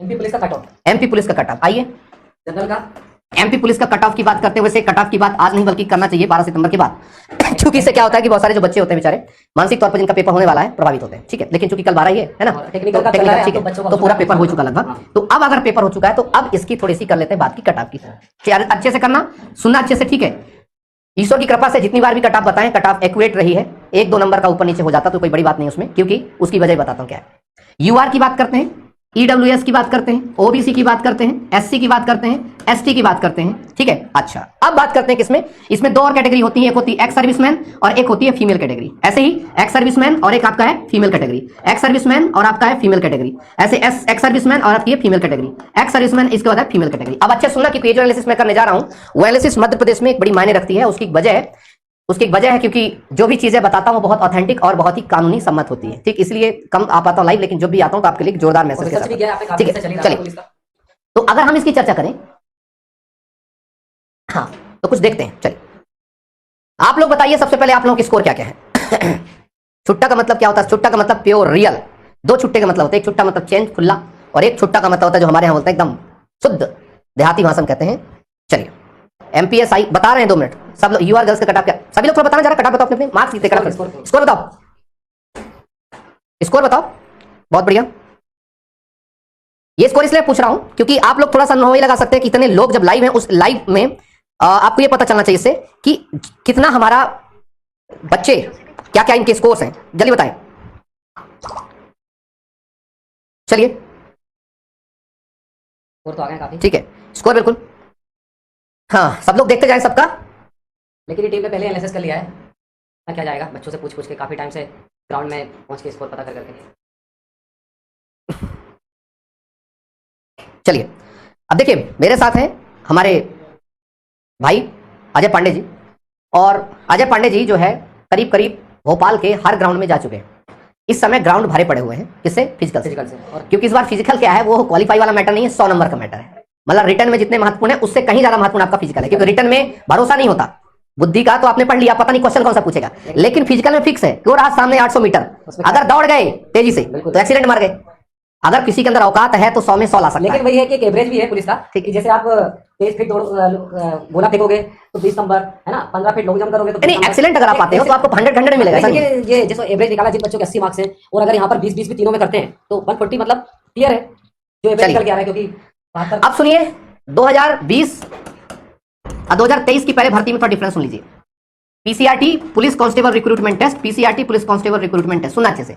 MP police का cut off, MP police का cut off. आइए जनरल का, एमपी पुलिस का कट ऑफ की बात करते हैं। वैसे कट ऑफ की बात आज नहीं बल्कि करना चाहिए 12 सितंबर के बाद क्योंकि इससे क्या होता है कि बहुत सारे जो बच्चे होते हैं बेचारे मानसिक तौर पर जिनका पेपर होने वाला है प्रभावित होते हैं। ठीक है, लेकिन चूंकि कल 12 ही है ना, टेक्निकल का ठीक है, तो पूरा पेपर हो चुका लगभग। तो अब अगर पेपर हो चुका है तो अब इसकी थोड़ी सी कर लेते हैं बात की कट ऑफ की। अच्छे से करना, सुनना अच्छे से, ठीक है। ईश्वर की कृपा से जितनी बार भी कट ऑफ बताएं, कट ऑफ एक्यूरेट रही है। 1-2 नंबर का ऊपर नीचे हो जाता तो कोई बड़ी बात नहीं उसमें, क्योंकि उसकी वजह बताता हूं क्या है। यूआर की बात करते हैं, ईडब्ल्यूएस की बात करते हैं, ओबीसी की बात करते हैं, एससी की बात करते हैं, एसटी की बात करते हैं। ठीक है, अच्छा अब बात करते हैं किसमें। इसमें 2 और कैटेगरी होती है, एक होती है एक्स सर्विसमैन और एक होती है फीमेल कैटेगरी। ऐसे ही एक्स सर्विसमैन और एक आपका है फीमेल कैटेगरी, एक्स सर्विसमैन और आपका है फीमेल कैटेगरी, ऐसे एक्स सर्विसमैन और आपकी है फीमेल कैटेगरी, एक्स सर्विसमैन इसके बाद है फीमेल कैटेगरी। अब अच्छे सुनना कि जो एनालिसिस मैं करने जा रहा हूं वो एनालिसिस मध्य प्रदेश में एक बड़ी मायने रखती है। उसकी एक वजह है क्योंकि जो भी चीजें बताता हूं बहुत ऑथेंटिक और बहुत ही कानूनी सम्मत होती है। ठीक, इसलिए कम आ पाता हूं लाइव, लेकिन जब भी आता हूं तो आपके लिए जोरदार मैसेज के साथ। ठीक है, चलिए तो अगर हम इसकी चर्चा करें, हाँ तो कुछ देखते हैं। चलिए आप लोग बताइए सबसे पहले आप लोगों की स्कोर क्या क्या है। छुट्टा का मतलब क्या होता है? छुट्टा का मतलब प्योर रियल। 2 छुट्टे का मतलब होता है, एक छुट्टा मतलब चेंज खुला, और एक छुट्टा का मतलब होता है जो हमारे यहाँ बोलते हैं एकदम शुद्ध देहाती भाषा में कहते हैं। चलिए एमपीएस आई बता रहे हैं 2 मिनट सब लोग। यूआर गर्ल्स का कट ऑफ क्या, सभी लोग थोड़ा बताना जरा, कट ऑफ बताओ अपने मार्क्स कितने, कट ऑफ स्कोर बताओ, स्कोर बताओ। बहुत बढ़िया, ये स्कोर इसलिए पूछ रहा हूं क्योंकि आप लोग थोड़ा सा नौ लगा सकते हैं कि इतने लोग जब लाइव हैं, उस लाइव में आपको ये पता चलना चाहिए इससे कि कितना हमारा बच्चे क्या क्या इनके स्कोर्स हैं, जल्दी बताएं। चलिए स्कोर तो आ गए काफी, ठीक है, स्कोर बिल्कुल, हाँ सब लोग देखते जाएं सबका। लेकिन ये टीम ने पहले एनालिसिस कर लिया है ना, क्या जाएगा बच्चों से पूछ के काफी टाइम से ग्राउंड में पहुंच के स्कोर पता कर करके। चलिए अब देखिए मेरे साथ हैं हमारे भाई अजय पांडे जी, और अजय पांडे जी जो है करीब करीब भोपाल के हर ग्राउंड में जा चुके हैं। इस समय ग्राउंड भरे पड़े हुए हैं, किससे? फिजिकल से। और क्योंकि इस बार फिजिकल क्या है, वो क्वालिफाई वाला मैटर नहीं है, 100 नंबर का मैटर है। मतलब रिटर्न में जितने महत्वपूर्ण है उससे कहीं ज्यादा महत्वपूर्ण आपका फिजिकल है, क्योंकि रिटर्न में भरोसा नहीं होता। बुद्धि का तो आपने पढ़ लिया, पता नहीं क्वेश्चन कौन सा पूछेगा, लेकिन फिजिकल में फिक्स है कि वो रहा सामने 800 मीटर, अगर दौड़ गए तेजी से तो एक्सीडेंट मार गए। अगर किसी के अंदर औकात है तो 100 में 100 ला सकता है। लेकिन वही है कि एक एवरेज भी है पुलिस का, ठीक है। जैसे आप 23 फीट गोला फेंकोगे तो 20 नंबर है ना, 15 फीट लॉन्ग जंप करोगे तो नहीं, एक्सीलेंट अगर आप आते हो तो आपको 100 मिलेगा। ये जैसे एवरेज निकाला जिन बच्चों के 80 मार्क्स हैं, और अगर यहाँ पर 20 भी तीनों में करते हैं तो 140 मतलब क्लियर है जो एवरेज निकल के आ रहा है। क्योंकि अब सुनिए 2020 और 2023 की पहले भर्ती में थोड़ा डिफरेंस सुन लीजिए। PCRT police constable recruitment test, PCRT police constable recruitment test, सुनना अच्छे से।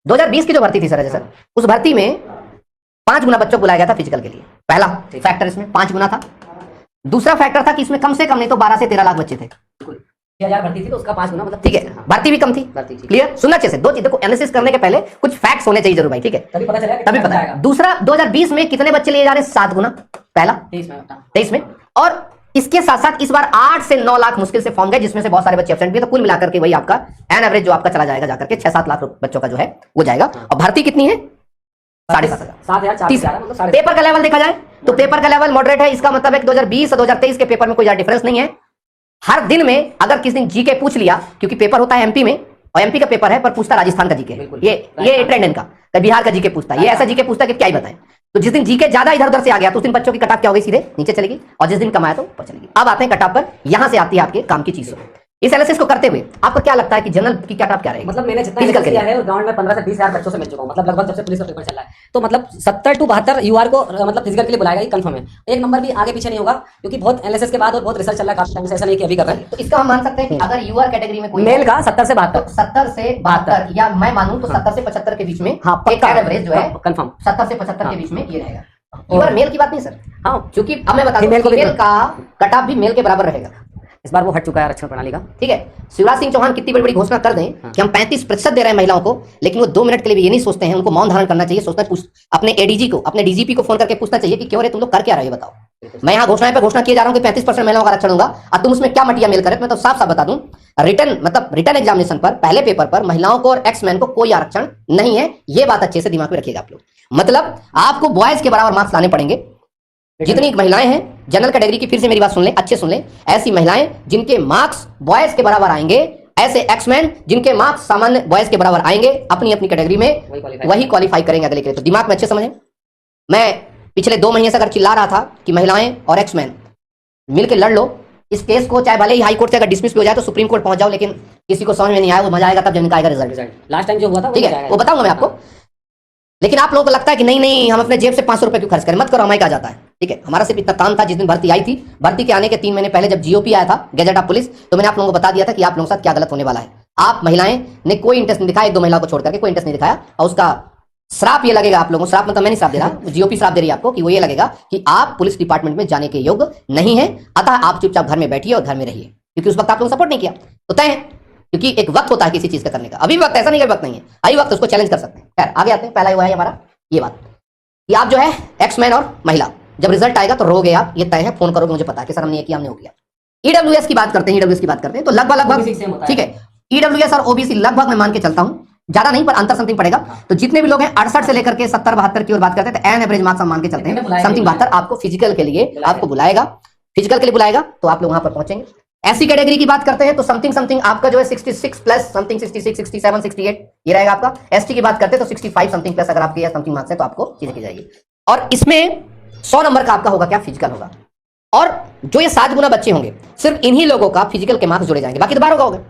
2020 की जो भर्ती थी सर, उस भर्ती में 5 गुना बच्चों को बुलाया गया था फिजिकल के लिए। पहला फैक्टर इसमें 5 गुना था। दूसरा फैक्टर था कि इसमें कम से कम नहीं तो 12 से 13 लाख बच्चे थे। 6000 भर्ती थी तो उसका 5 गुना मतलब, ठीक है, भर्ती भी कम थी। क्लियर, सुनना अच्छे से। 2 चीजों को एनालिसिस करने के पहले कुछ फैक्ट्स होने चाहिए जरूर भाई, ठीक है, तभी पता चलेगा, तभी पता है। दूसरा 2020 में कितने बच्चे लिए जा रहे हैं? 7 गुना, पहला 23 में। और इसके साथ साथ इस बार 8 से 9 लाख मुश्किल से फॉर्म गए, जिसमें से बहुत सारे बच्चे एब्सेंट भी, तो कुल मिलाकर के वही आपका एन एवरेज जो आपका चला जाएगा जाकर के 6-7 लाख बच्चों का जो है वो जाएगा। और भर्ती कितनी है? 7,500। पेपर का लेवल देखा जाए तो पेपर का लेवल मॉडरेट है। इसका मतलब है कि 2020 और 2023 के पेपर में कोई ज्यादा डिफरेंस नहीं है। हर दिन में अगर किसी दिन जीके पूछ लिया, क्योंकि पेपर होता है एमपी में और एमपी का पेपर है, पर पूछता राजस्थान का जीके, ये ट्रेंड इनका, बिहार का जीके पूछता है, ये ऐसा जीके पूछता है कि क्या ही बताएं। तो जिस दिन जीके ज्यादा इधर उधर से आ गया तो उस दिन बच्चों की कटऑफ क्या होगी? सीधे नीचे चलेगी, और जिस दिन कमाया तो ऊपर चलेगी। अब आते हैं कटऑफ पर, यहां से आती है आपके काम की चीजों। इस एनालिसिस को करते हुए आपको क्या लगता है कि जनरल की कटऑफ क्या रहेगी? मतलब मैंने जितना किया है ग्राउंड में 15 से 20 हजार बच्चों से मिल चुका हूं, मतलब लगभग जब से पुलिस का पेपर चल रहा है, तो मतलब 70 to 72 यूआर को मतलब फिजिकल के लिए बुलाएगा, ये कंफर्म है। एक नंबर भी आगे पीछे नहीं होगा, क्योंकि बहुत एनालिसिस के बाद और बहुत रिसर्च चल रहा है काफी टाइम से, ऐसा नहीं कि अभी कर रहे हैं। तो इसका हम मान सकते हैं कि अगर यूआर कैटेगरी में कोई मेल का 70 से 72, 70 से 72, या मैं मानूं तो 70 से 75 के बीच में, हाँ पक्का एवरेज जो है कंफर्म 70 से 75 के बीच में ये रहेगा। यूआर मेल की बात नहीं सर, हाँ, क्योंकि अब मैं बता दूं फीमेल का कटऑफ भी मेल के बराबर रहेगा। इस बार वो हट चुका है आरक्षण प्रणाली का, ठीक है। शिवराज सिंह चौहान कितनी बड़ी बड़ी घोषणा कर दें कि हम 35% दे रहे हैं महिलाओं को, लेकिन वो 2 मिनट के लिए भी ये नहीं सोचते हैं, उनको मौन धारण करना चाहिए। सोचते हैं अपने एडीजी को, अपने डीजीपी को फोन करके पूछना चाहिए कि क्यों रे तुम लोग कर क्या रहे हो, बताओ। मैं यहाँ घोषणा पे घोषणा किए जा रहा हूँ कि 35% महिलाओं का आरक्षण होगा, और तुम उसमें क्या मटिया मेल करे। मैं तो साफ साफ बता दूं, रिटर्न एग्जामिनेशन पर, पहले पेपर पर महिलाओं को और एक्समैन को कोई आरक्षण नहीं है। ये बात अच्छे से दिमाग में रखिएगा आप लोग। मतलब आपको बॉयज के बराबर मार्क्स लाने पड़ेंगे। जितनी महिलाएं हैं जनरल कैटेगरी की, फिर से मेरी बात सुन लें, अच्छे सुन लें, ऐसी महिलाएं जिनके मार्क्स बॉयज के बराबर आएंगे, ऐसे एक्समैन जिनके मार्क्स सामान्य बॉयज के बराबर आएंगे, अपनी अपनी कैटेगरी में वही क्वालिफाई करेंगे अगले के लिए। तो दिमाग में अच्छे समझें। मैं पिछले 2 महीने से अगर चिल्ला रहा था कि महिलाएं और एक्समैन मिलकर लड़ लो इस केस को, चाहे भले ही हाई कोर्ट से अगर डिसमिस भी हो जाए तो सुप्रीम कोर्ट पहुंच जाओ, लेकिन किसी को समझ में नहीं आया, वो मजा आएगा तब जब निकालेगा रिजल्ट। लास्ट टाइम जो हुआ था ठीक है, वो बताऊंगा मैं आपको। लेकिन आप लोगों को लगता है कि नहीं नहीं हम अपने जेब से 500 रुपए क्यों खर्च करें, मत करो, हमारे आ जाता है। ठीक है, हमारा सिर्फ इतना काम था, जिस दिन भर्ती आई थी, भर्ती के आने के 3 महीने पहले जब जीओपी आया था, गैजेट ऑफ पुलिस, तो मैंने आप लोगों को बता दिया था कि आप लोगों के साथ क्या गलत होने वाला है। आप महिलाएं ने कोई इंटरेस्ट नहीं दिखाया, 1-2 महिलाओं को छोड़ करके कोई इंटरेस्ट नहीं दिखाया, और उसका श्राप ये लगेगा आप लोगों को, श्राप मतलब मैं नहीं श्राप दे रहा, जीओपी श्राप दे रही है आपको, कि वो ये लगेगा कि आप पुलिस डिपार्टमेंट में जाने के योग्य नहीं है, अतः आप चुपचाप घर में बैठिए और घर में रहिए, क्योंकि उस वक्त आप लोग सपोर्ट नहीं किया। तो तय है, क्योंकि एक वक्त होता है किसी चीज का करने का, अभी वक्त ऐसा नहीं कि वक्त नहीं है, अभी वक्त उसको चैलेंज कर सकते हैं। खैर आगे आते हैं, पहला हुआ है हमारा ये बात कि आप जो है एक्समैन और महिला, जब रिजल्ट आएगा तो रोगे आप, ये तय है, फोन करोगे, मुझे पता है कि सर हमने ये किया, हमने हो गया। ईडब्ल्यूएस की बात करते हैं, ईडब्ल्यूएस की बात करते हैं तो लगभग ठीक है, ईडब्ल्यूएस और ओबीसी लगभग मैं मान के चलता हूं, ज्यादा नहीं पर अंतर समथिंग पड़ेगा। तो जितने भी लोग हैं 68 से लेकर के 70-72 की ओर बात करते हैं, तो एन एवरेज मार्क्स हम मान के चलते हैं समथिंग 72 आपको फिजिकल के लिए आपको बुलाएगा, फिजिकल के लिए बुलाएगा, तो आप लोग वहां पर पहुंचेंगे। ऐसी कैटेगरी की बात करते हैं तो समथिंग आपका जो है 66 प्लस समथिंग 66, 67, 68 ये रहेगा आपका। एसटी की बात करते हैं तो 65 समथिंग प्लस अगर आपके समथिंग मार्क्स है तो आपको चीजें की जाएगी। और इसमें 100 नंबर का आपका होगा क्या, फिजिकल होगा। और जो ये 7 गुना बच्चे होंगे सिर्फ इन्हीं लोगों का फिजिकल के मार्क्स जुड़े जाएंगे, बाकी तो 12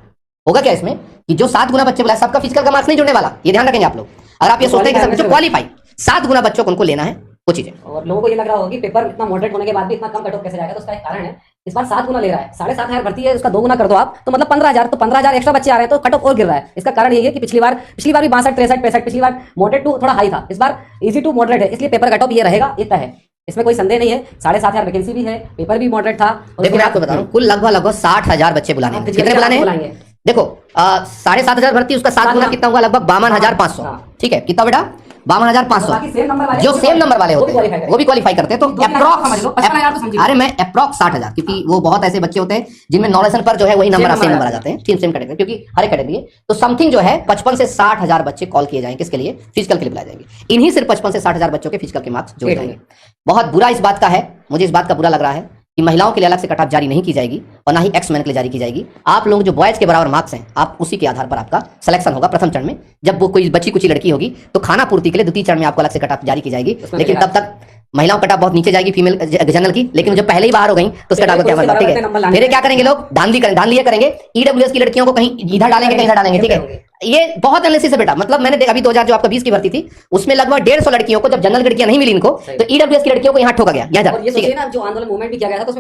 होगा क्या इसमें कि जो 7 गुना बच्चे बोला सबका फिजिकल का मार्क्स नहीं जुड़ने वाला, ये ध्यान रखेंगे आप लोग। अगर आप ये सोचते हैं कि जो क्वालिफाई 7 गुना बच्चों को उनको लेना है वो चीजें, और लोगों को ये लग रहा होगा कि पेपर इतना मॉडरेट होने के बाद भी इतना कम कट ऑफ कैसे जाएगा, तो उसका एक कारण है, इस बार 7 गुना ले रहा है, 7,500 भर्ती है, उसका 2 गुना कर दो आप तो मतलब 15,000, तो 15,000 एक्स्ट्रा बच्चे आ रहे हैं तो कट ऑफ और गिर रहा है। इसका कारण ये है कि पिछली बार भी 62, 63, 65, पिछली बार मॉडरेट टू थोड़ा हाई था, इस बार इजी टू मॉडरेट है, इसलिए पेपर कट ऑफ ये रहेगा, इतना है, इसमें कोई संदेह नहीं है। 7,500 वैकेंसी भी है, पेपर भी मॉडरेट था। देखो मैं आपको बता रहा हूँ, कुल लगभग 60,000 बच्चे बुलाने हैं। कितने बुलाने हैं? देखो 7,500 भर्ती, उसका 7 गुना कितना हुआ, लगभग 52,500। ठीक है, कितना बेटा, 52,500। जो सेम नंबर वाले होते हैं वो भी क्वालिफाई करते हैं, तो अप्रोक्स, अरे मैं अप्रोक्स 60,000, क्योंकि वो बहुत ऐसे बच्चे होते हैं जिनमें नॉलेज पर जो है वही नंबर सेम नंबर आ जाते हैं, सेम कैटेगरी, क्योंकि हर एक कैटेगरी है। तो समथिंग जो है 55 से 60,000 बच्चे कॉल किए जाएंगे, किसके लिए, फिजिकल के लिए बुलाए जाएंगे। इन्हीं सिर्फ 55 से 60,000 बच्चों के फिजिकल के मार्क्स जोड़े जाएंगे। बहुत बुरा इस बात का है, मुझे इस बात का बुरा लग रहा है कि महिलाओं के लिए अलग से कट ऑफ जारी नहीं की जाएगी और ना ही एक्समैन के लिए जारी की जाएगी। आप लोग जो बॉयज के बराबर मार्क्स हैं, आप उसी के आधार पर आपका सिलेक्शन होगा प्रथम चरण में। जब वो कोई बच्ची कुछ लड़की होगी तो खाना पूर्ति के लिए द्वितीय चरण में आपको अलग से कट ऑफ जारी की जाएगी, लेकिन तब तक महिलाओं कट ऑफ बहुत नीचे जाएगी फीमेल जनरल की, लेकिन जब पहले ही बाहर हो गई तो उसका क्या मतलब, ठीक है। मेरे क्या करेंगे लोग, धांधली करेंगे, ईडब्ल्यूएस की लड़कियों को कहीं इधर डालेंगे कहीं इधर डालेंगे, ठीक है। ये बहुत एनालिसिस है बेटा, मतलब मैंने देखा अभी 2000 जो आपका 20 की भर्ती थी उसमें लगभग 150 लड़कियों को, जब जनरल लड़कियां नहीं मिली इनको, तो ईडब्ल्यूएस की लड़कियों को यहाँ ठोका गया, यहाँ जो आंदोलन मूवमेंट भी किया गया था तो